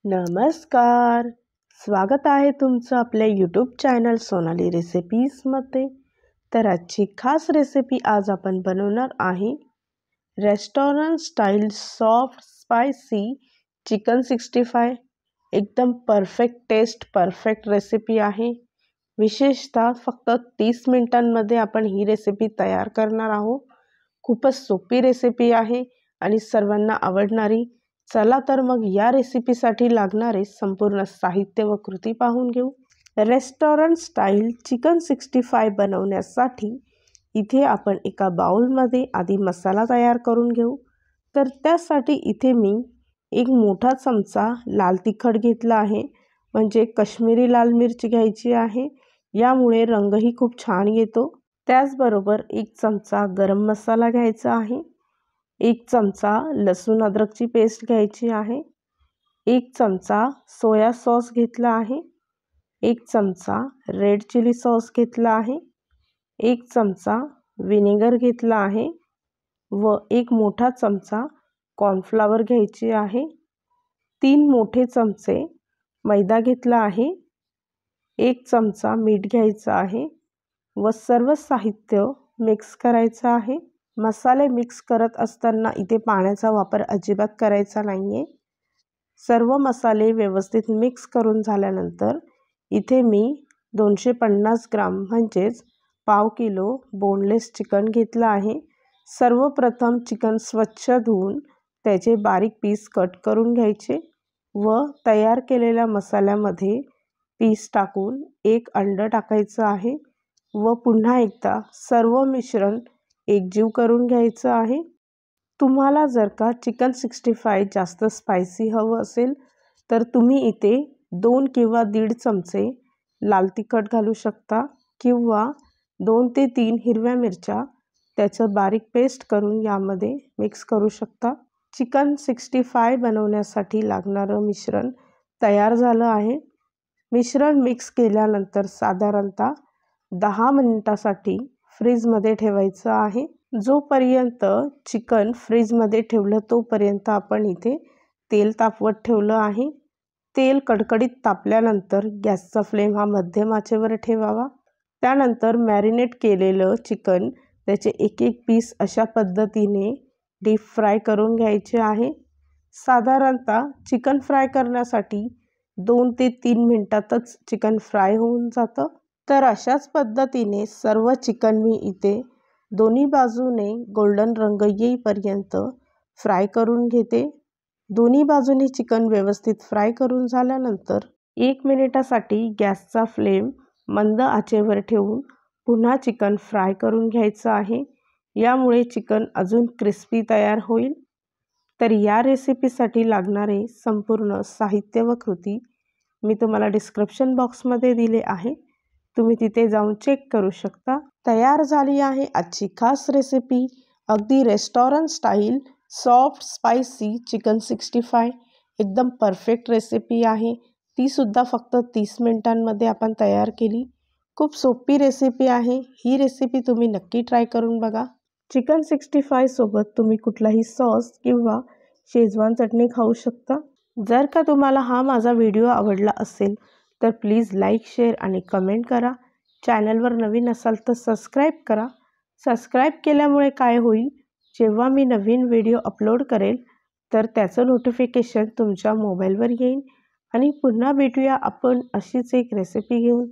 नमस्कार. स्वागत आहे तुमचं आपल्या यूट्यूब चॅनल सोनाली रेसिपीजमध्ये. तर आजची खास रेसिपी आज आपण बनवणार आहे restaurant style soft spicy chicken 65. एकदम परफेक्ट टेस्ट, परफेक्ट रेसिपी आहे. विशेषतः फक्त 30 मिनिटांमध्ये आपण ही रेसिपी तयार करणार आहोत. खूपच सोपी रेसिपी आहे आणि सर्वांना आवडणारी. चला तर मग या रेसिपीसाठी लागणारे संपूर्ण साहित्य व कृती पाहून घेऊ. रेस्टॉरंट स्टाईल चिकन 65 बनवण्यासाठी इथे आपण एका बाउलमध्ये आधी मसाला तयार करून घेऊ. तर त्यासाठी इथे मी एक मोठा चमचा लाल तिखट घेतला आहे, म्हणजे काश्मीरी लाल मिरची घ्यायची आहे. यामुळे रंगही खूप छान येतो. त्याचबरोबर एक चमचा गरम मसाला घ्यायचा आहे. एक चमचा लसूण अद्रकची पेस्ट घ्यायची आहे. एक चमचा सोया सॉस घेतला आहे. एक चमचा रेड चिली सॉस घेतला आहे. एक चमचा विनेगर घेतला आहे व एक मोठा चमचा कॉर्नफ्लॉवर घ्यायची आहे. 3 मोठे चमचे मैदा घेतला आहे. एक चमचा मीठ घ्यायचा आहे व सर्व साहित्य मिक्स करायचं आहे. मसाले मिक्स करत असताना इथे पाण्याचा वापर अजिबात करायचा नाही आहे. सर्व मसाले व्यवस्थित मिक्स करून झाल्यानंतर इथे मी 250 ग्राम म्हणजेच पाव किलो बोनलेस चिकन घेतलं आहे. सर्वप्रथम चिकन स्वच्छ धुवून त्याचे बारीक पीस कट करून घ्यायचे व तयार केलेल्या मसाल्यामध्ये पीस टाकून एक अंड टाकायचं आहे व पुन्हा एकदा सर्व मिश्रण एकजीव करून घ्यायचं आहे. तुम्हाला जर का चिकन 65 जास्त स्पायसी हवं असेल तर तुम्ही इथे 2 किंवा 1.5 चमचे लाल तिखट घालू शकता किंवा 2 ते 3 हिरव्या मिरच्या त्याचं बारीक पेस्ट करून यामध्ये मिक्स करू शकता. चिकन 65 बनवण्यासाठी लागणारं मिश्रण तयार झालं आहे. मिश्रण मिक्स केल्यानंतर साधारणतः 10 मिनिटासाठी फ्रीजमध्ये ठेवायचं आहे. जोपर्यंत चिकन फ्रीजमध्ये ठेवलं तोपर्यंत आपण इथे तेल तापवत ठेवलं आहे. तेल कडकडीत तापल्यानंतर गॅसचा फ्लेम हा मध्यम आचेवर ठेवावा. त्यानंतर मॅरिनेट केलेलं चिकन त्याचे एक एक पीस अशा पद्धतीने डीप फ्राय करून घ्यायचे आहे. साधारणतः चिकन फ्राय करण्यासाठी 2 ते 3 मिनिटातच चिकन फ्राय होऊन जातं. तर अशाच पद्धतीने सर्व चिकन मी इथे दोन्ही बाजूने गोल्डन रंग येईपर्यंत फ्राय करून घेते. दोन्ही बाजूने चिकन व्यवस्थित फ्राय करून झाल्यानंतर 1 मिनिटासाठी गॅसचा फ्लेम मंद आचेवर ठेवून पुन्हा चिकन फ्राय करून घ्यायचं आहे. यामुळे चिकन अजून क्रिस्पी तयार होईल. तर या रेसिपीसाठी लागणारे संपूर्ण साहित्य व कृती मी तुम्हाला डिस्क्रिप्शन बॉक्समध्ये दिले आहे. तुम्ही तिथे जाऊन चेक करू शकता. तयार झाली आहे आजची खास रेसिपी, अगदी restaurant style soft spicy chicken 65. एकदम परफेक्ट रेसिपी आहे. ती सुद्धा फक्त 30 मिनिटांमध्ये आपण तयार केली. खूप सोपी रेसिपी आहे. ही रेसिपी तुम्ही नक्की ट्राय करून बघा. चिकन 65 सोबत तुम्ही कुठलाही सॉस किंवा शेजवान चटणी खाऊ शकता. जर का तुम्हाला हा माझा व्हिडिओ आवडला असेल तर प्लीज लाईक, शेअर आणि कमेंट करा. चॅनलवर नवीन असाल तर सबस्क्राईब करा. सबस्क्राईब केल्यामुळे काय होईल, जेव्हा मी नवीन व्हिडिओ अपलोड करेल तर त्याचं नोटिफिकेशन तुमच्या मोबाईलवर येईल. आणि पुन्हा भेटूया आपण अशीच एक रेसिपी घेऊन.